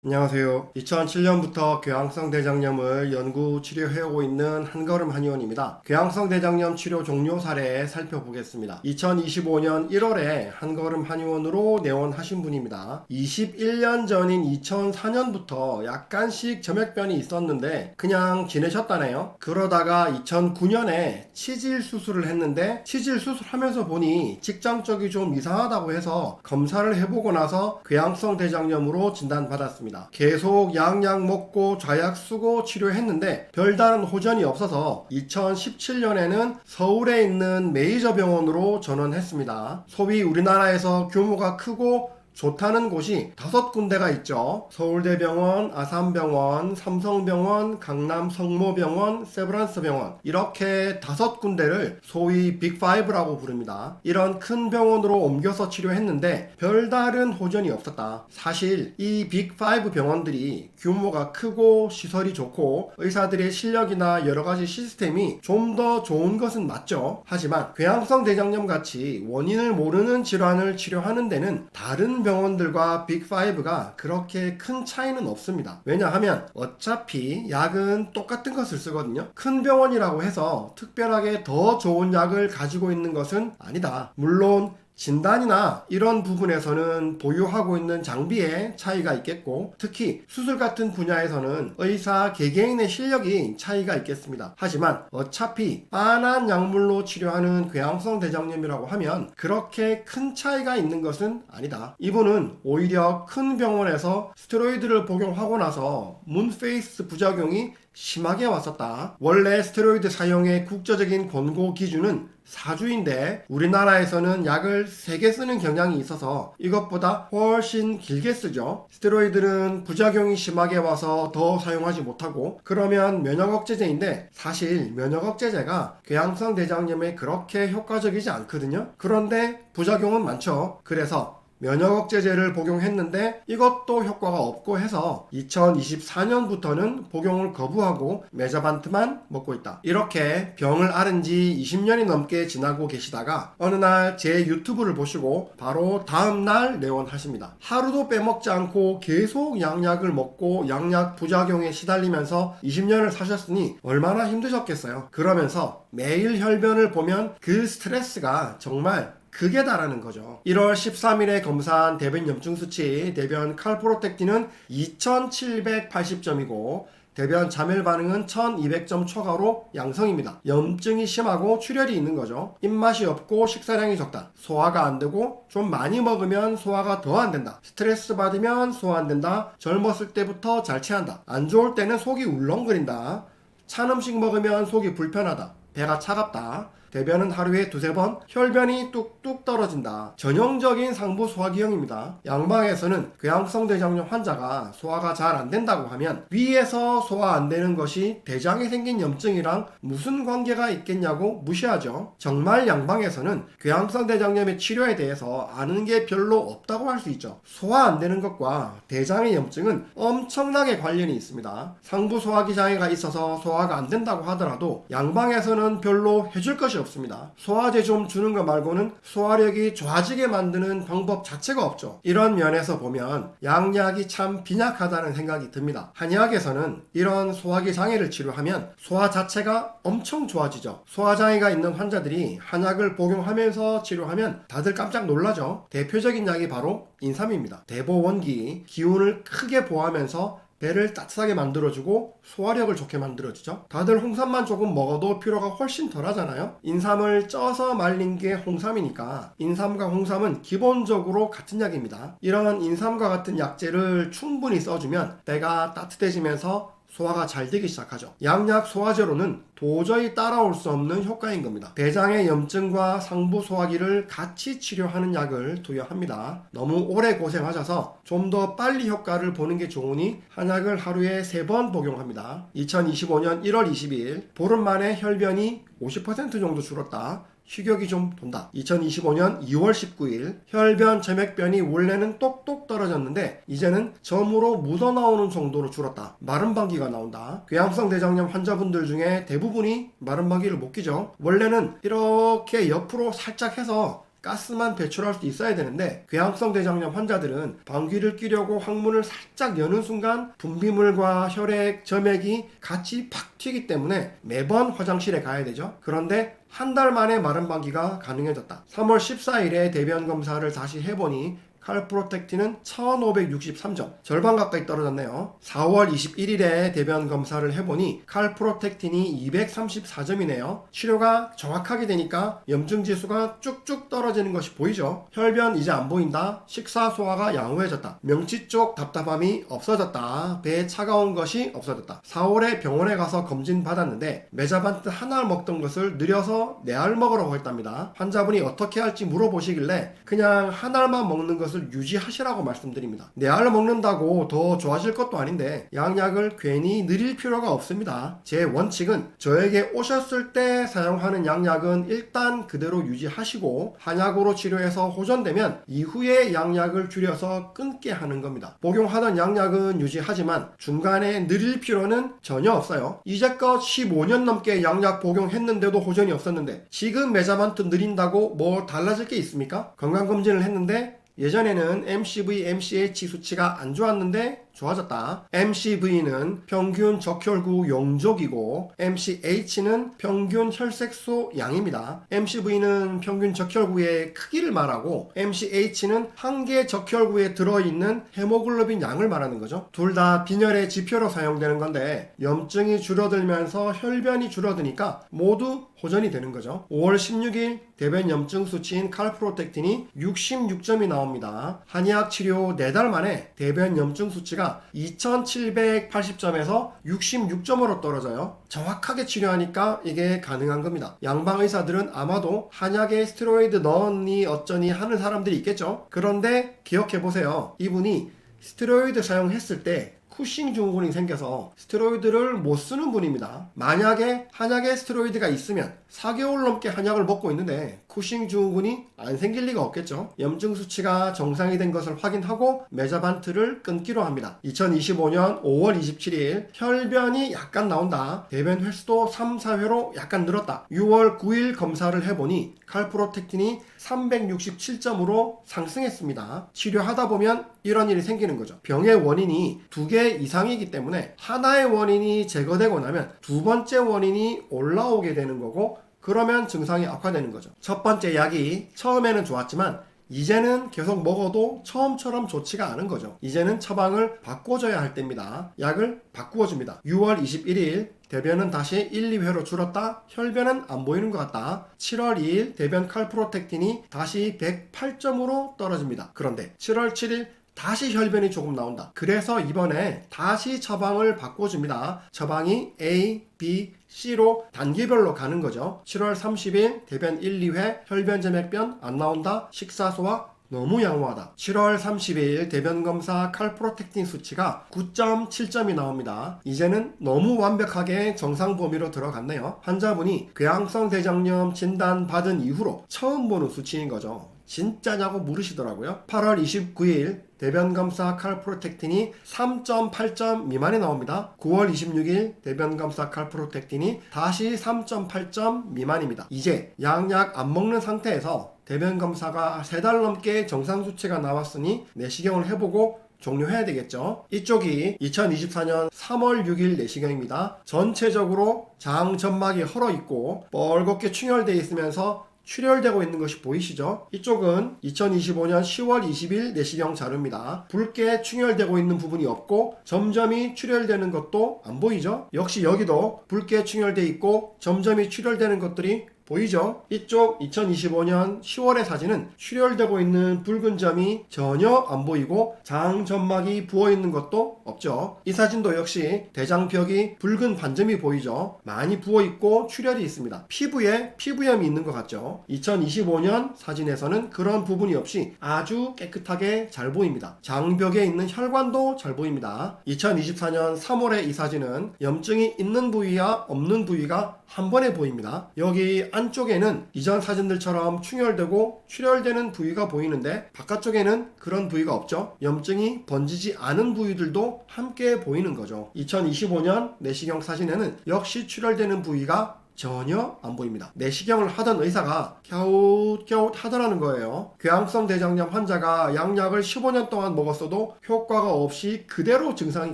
안녕하세요. 2007년부터 궤양성 대장염을 연구 치료해오고 있는 한걸음 한의원입니다. 궤양성 대장염 치료 종료 사례 살펴보겠습니다. 2025년 1월에 한걸음 한의원으로 내원하신 분입니다. 21년 전인 2004년부터 약간씩 점액변이 있었는데 그냥 지내셨다네요. 그러다가 2009년에 치질 수술을 했는데 치질 수술하면서 보니 직장적이 좀 이상하다고 해서 검사를 해보고 나서 궤양성 대장염으로 진단받았습니다. 계속 약약 먹고 좌약 쓰고 치료했는데 별다른 호전이 없어서 2017년에는 서울에 있는 메이저 병원으로 전원했습니다. 소위 우리나라에서 규모가 크고 좋다는 곳이 5군데가 있죠. 서울대병원, 아산병원, 삼성병원, 강남 성모병원, 세브란스병원, 이렇게 5군데를 소위 빅5라고 부릅니다. 이런 큰 병원으로 옮겨서 치료했는데 별다른 호전이 없었다. 사실 이 빅5 병원들이 규모가 크고 시설이 좋고 의사들의 실력이나 여러가지 시스템이 좀 더 좋은 것은 맞죠. 하지만 궤양성 대장염 같이 원인을 모르는 질환을 치료하는 데는 다른 병원들과 빅5가 그렇게 큰 차이는 없습니다. 왜냐하면 어차피 약은 똑같은 것을 쓰거든요. 큰 병원이라고 해서 특별하게 더 좋은 약을 가지고 있는 것은 아니다. 물론 진단이나 이런 부분에서는 보유하고 있는 장비에 차이가 있겠고 특히 수술 같은 분야에서는 의사 개개인의 실력이 차이가 있겠습니다. 하지만 어차피 빤한 약물로 치료하는 궤양성 대장염이라고 하면 그렇게 큰 차이가 있는 것은 아니다. 이분은 오히려 큰 병원에서 스테로이드를 복용하고 나서 문페이스 부작용이 심하게 왔었다. 원래 스테로이드 사용의 국제적인 권고 기준은 4주인데 우리나라에서는 약을 3개 쓰는 경향이 있어서 이것보다 훨씬 길게 쓰죠. 스테로이드는 부작용이 심하게 와서 더 사용하지 못하고 그러면 면역억제제인데 사실 면역억제제가 궤양성 대장염에 그렇게 효과적이지 않거든요. 그런데 부작용은 많죠. 그래서 면역억제제를 복용했는데 이것도 효과가 없고 해서 2024년부터는 복용을 거부하고 메자반트만 먹고 있다. 이렇게 병을 앓은 지 20년이 넘게 지나고 계시다가 어느 날 제 유튜브를 보시고 바로 다음날 내원하십니다. 하루도 빼먹지 않고 계속 양약을 먹고 양약 부작용에 시달리면서 20년을 사셨으니 얼마나 힘드셨겠어요. 그러면서 매일 혈변을 보면 그 스트레스가 정말 극에 달하는 거죠. 1월 13일에 검사한 대변 염증 수치, 대변 칼프로텍틴은 2780점이고 대변 자멸 반응은 1200점 초과로 양성입니다. 염증이 심하고 출혈이 있는 거죠. 입맛이 없고 식사량이 적다. 소화가 안 되고 좀 많이 먹으면 소화가 더 안 된다. 스트레스 받으면 소화 안 된다. 젊었을 때부터 잘 체한다. 안 좋을 때는 속이 울렁거린다. 찬 음식 먹으면 속이 불편하다. 배가 차갑다. 대변은 하루에 2-3번, 혈변이 뚝뚝 떨어진다. 전형적인 상부 소화기형입니다. 양방에서는 궤양성 대장염 환자가 소화가 잘 안 된다고 하면 위에서 소화 안 되는 것이 대장에 생긴 염증이랑 무슨 관계가 있겠냐고 무시하죠. 정말 양방에서는 궤양성 대장염의 치료에 대해서 아는 게 별로 없다고 할 수 있죠. 소화 안 되는 것과 대장의 염증은 엄청나게 관련이 있습니다. 상부 소화기 장애가 있어서 소화가 안 된다고 하더라도 양방에서는 별로 해줄 것이 없습니다. 소화제 좀 주는 것 말고는 소화력이 좋아지게 만드는 방법 자체가 없죠. 이런 면에서 보면 양약이 참 빈약하다는 생각이 듭니다. 한의학에서는 이런 소화기 장애를 치료하면 소화 자체가 엄청 좋아지죠. 소화장애가 있는 환자들이 한약을 복용하면서 치료하면 다들 깜짝 놀라죠. 대표적인 약이 바로 인삼입니다. 대보원기, 기운을 크게 보하면서 배를 따뜻하게 만들어주고 소화력을 좋게 만들어주죠. 다들 홍삼만 조금 먹어도 피로가 훨씬 덜 하잖아요. 인삼을 쪄서 말린 게 홍삼이니까 인삼과 홍삼은 기본적으로 같은 약입니다. 이런 인삼과 같은 약재를 충분히 써주면 배가 따뜻해지면서 소화가 잘 되기 시작하죠. 양약 소화제로는 도저히 따라올 수 없는 효과인 겁니다. 대장의 염증과 상부 소화기를 같이 치료하는 약을 투여합니다. 너무 오래 고생하셔서 좀 더 빨리 효과를 보는 게 좋으니 한약을 하루에 3번 복용합니다. 2025년 1월 20일 보름 만에 혈변이 50% 정도 줄었다. 식욕이 좀 돈다. 2025년 2월 19일 혈변, 점액변이 원래는 똑똑 떨어졌는데 이제는 점으로 묻어나오는 정도로 줄었다. 마른 방귀가 나온다. 궤양성 대장염 환자분들 중에 대부분이 마른 방귀를 못 끼죠. 원래는 이렇게 옆으로 살짝 해서 가스만 배출할 수 있어야 되는데 궤양성 대장염 환자들은 방귀를 뀌려고 항문을 살짝 여는 순간 분비물과 혈액, 점액이 같이 팍 튀기 때문에 매번 화장실에 가야 되죠. 그런데 한 달 만에 마른 방귀가 가능해졌다. 3월 14일에 대변 검사를 다시 해보니 칼프로텍틴은 1563점, 절반 가까이 떨어졌네요. 4월 21일에 대변 검사를 해보니 칼프로텍틴이 234점이네요. 치료가 정확하게 되니까 염증 지수가 쭉쭉 떨어지는 것이 보이죠. 혈변 이제 안 보인다. 식사 소화가 양호해졌다. 명치 쪽 답답함이 없어졌다. 배에 차가운 것이 없어졌다. 4월에 병원에 가서 검진 받았는데 메자반트 하나를 먹던 것을 느려서 4알 먹으라고 했답니다. 환자분이 어떻게 할지 물어보시길래 그냥 한 알만 먹는 것을 유지하시라고 말씀드립니다. 4알 먹는다고 더 좋아질 것도 아닌데 양약을 괜히 늘릴 필요가 없습니다. 제 원칙은 저에게 오셨을 때 사용하는 양약은 일단 그대로 유지하시고 한약으로 치료해서 호전되면 이후에 양약을 줄여서 끊게 하는 겁니다. 복용하던 양약은 유지하지만 중간에 늘릴 필요는 전혀 없어요. 이제껏 15년 넘게 양약 복용했는데도 호전이 없었는데 지금 메자반트 늘린다고 뭐 달라질 게 있습니까? 건강검진을 했는데 예전에는 MCV, MCH 수치가 안 좋았는데 좋아졌다. MCV는 평균 적혈구 용적이고 MCH는 평균 혈색소 양입니다. MCV는 평균 적혈구의 크기를 말하고 MCH는 한 개 적혈구에 들어있는 헤모글로빈 양을 말하는 거죠. 둘 다 빈혈의 지표로 사용되는 건데 염증이 줄어들면서 혈변이 줄어드니까 모두 호전이 되는 거죠. 5월 16일 대변 염증 수치인 칼프로텍틴이 66점이 나옵니다. 한의학 치료 4달 만에 대변 염증 수치가 2780점에서 66점으로 떨어져요. 정확하게 치료하니까 이게 가능한 겁니다. 양방 의사들은 아마도 한약에 스테로이드 넣었니 어쩌니 하는 사람들이 있겠죠. 그런데 기억해보세요. 이분이 스테로이드 사용했을 때 쿠싱 증후군이 생겨서 스테로이드를 못 쓰는 분입니다. 만약에 한약에 스테로이드가 있으면 4개월 넘게 한약을 먹고 있는데 쿠싱 증후군이 안 생길 리가 없겠죠. 염증 수치가 정상이 된 것을 확인하고 메자반트를 끊기로 합니다. 2025년 5월 27일 혈변이 약간 나온다. 대변 횟수도 3, 4회로 약간 늘었다. 6월 9일 검사를 해보니 칼프로텍틴이 367점으로 상승했습니다. 치료하다 보면 이런 일이 생기는 거죠. 병의 원인이 2개 이상이기 때문에 하나의 원인이 제거되고 나면 두 번째 원인이 올라오게 되는 거고 그러면 증상이 악화되는 거죠. 첫 번째 약이 처음에는 좋았지만 이제는 계속 먹어도 처음처럼 좋지가 않은 거죠. 이제는 처방을 바꿔줘야 할 때입니다. 약을 바꾸어줍니다. 6월 21일 대변은 다시 1, 2회로 줄었다. 혈변은 안 보이는 것 같다. 7월 2일 대변 칼프로텍틴이 다시 108점으로 떨어집니다. 그런데 7월 7일 다시 혈변이 조금 나온다. 그래서 이번에 다시 처방을 바꿔줍니다. 처방이 A, B, C로 단계별로 가는 거죠. 7월 30일 대변 1, 2회 혈변, 점액변 안 나온다. 식사, 소화 너무 양호하다. 7월 30일 대변검사 칼프로텍틴 수치가 9.7점이 나옵니다. 이제는 너무 완벽하게 정상 범위로 들어갔네요. 환자분이 궤양성 대장염 진단 받은 이후로 처음 보는 수치인 거죠. 진짜냐고 물으시더라고요. 8월 29일 대변검사 칼프로텍틴이 3.8점 미만이 나옵니다. 9월 26일 대변검사 칼프로텍틴이 다시 3.8점 미만입니다. 이제 양약 안 먹는 상태에서 대변검사가 3달 넘게 정상 수치가 나왔으니 내시경을 해보고 종료해야 되겠죠. 이쪽이 2024년 3월 6일 내시경입니다. 전체적으로 장 점막이 헐어 있고 뻘겋게 충혈되어 있으면서 출혈되고 있는 것이 보이시죠? 이쪽은 2025년 10월 20일 내시경 자료입니다. 붉게 충혈되고 있는 부분이 없고 점점이 출혈되는 것도 안 보이죠? 역시 여기도 붉게 충혈되어 있고 점점이 출혈되는 것들이 보이죠? 이쪽 2025년 10월의 사진은 출혈되고 있는 붉은 점이 전혀 안 보이고 장 점막이 부어있는 것도 없죠. 이 사진도 역시 대장벽이 붉은 반점이 보이죠. 많이 부어있고 출혈이 있습니다. 피부에 피부염이 있는 것 같죠. 2025년 사진에서는 그런 부분이 없이 아주 깨끗하게 잘 보입니다. 장벽에 있는 혈관도 잘 보입니다. 2024년 3월의 이 사진은 염증이 있는 부위와 없는 부위가 한 번에 보입니다. 여기 안쪽에는 이전 사진들처럼 충혈되고 출혈되는 부위가 보이는데 바깥쪽에는 그런 부위가 없죠. 염증이 번지지 않은 부위들도 함께 보이는 거죠. 2025년 내시경 사진에는 역시 출혈되는 부위가 전혀 안 보입니다. 내시경을 하던 의사가 갸웃갸웃 하더라는 거예요. 궤양성 대장염 환자가 양약을 15년 동안 먹었어도 효과가 없이 그대로 증상이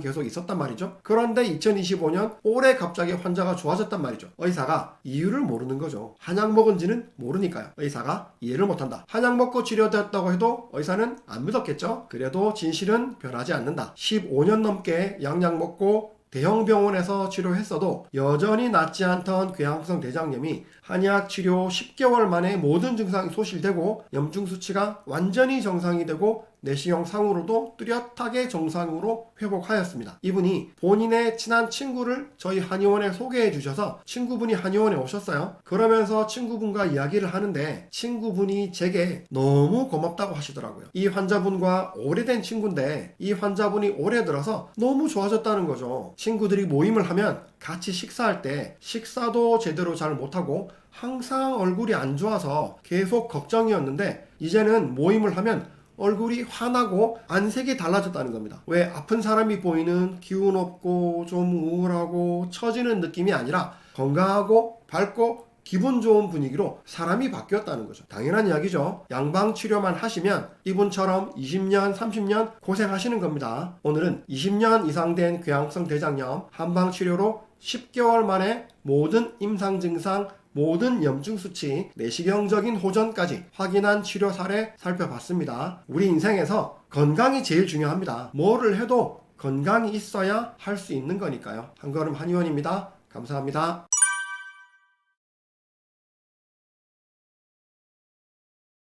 계속 있었단 말이죠. 그런데 2025년 올해 갑자기 환자가 좋아졌단 말이죠. 의사가 이유를 모르는 거죠. 한약 먹은 지는 모르니까요. 의사가 이해를 못한다. 한약 먹고 치료되었다고 해도 의사는 안 믿었겠죠. 그래도 진실은 변하지 않는다. 15년 넘게 양약 먹고 대형 병원에서 치료했어도 여전히 낫지 않던 궤양성 대장염이 한약 치료 10개월 만에 모든 증상이 소실되고 염증 수치가 완전히 정상이 되고 내시경 상으로도 뚜렷하게 정상으로 회복하였습니다. 이분이 본인의 친한 친구를 저희 한의원에 소개해 주셔서 친구분이 한의원에 오셨어요. 그러면서 친구분과 이야기를 하는데 친구분이 제게 너무 고맙다고 하시더라고요. 이 환자분과 오래된 친구인데 이 환자분이 올해 들어서 너무 좋아졌다는 거죠. 친구들이 모임을 하면 같이 식사할 때 식사도 제대로 잘 못하고 항상 얼굴이 안 좋아서 계속 걱정이었는데 이제는 모임을 하면 얼굴이 환하고 안색이 달라졌다는 겁니다. 왜 아픈 사람이 보이는 기운 없고 좀 우울하고 처지는 느낌이 아니라 건강하고 밝고 기분 좋은 분위기로 사람이 바뀌었다는 거죠. 당연한 이야기죠. 양방 치료만 하시면 이분처럼 20년, 30년 고생하시는 겁니다. 오늘은 20년 이상 된 궤양성 대장염 한방 치료로 10개월 만에 모든 임상 증상, 모든 염증 수치, 내시경적인 호전까지 확인한 치료 사례 살펴봤습니다. 우리 인생에서 건강이 제일 중요합니다. 뭐를 해도 건강이 있어야 할 수 있는 거니까요. 한걸음 한의원입니다. 감사합니다.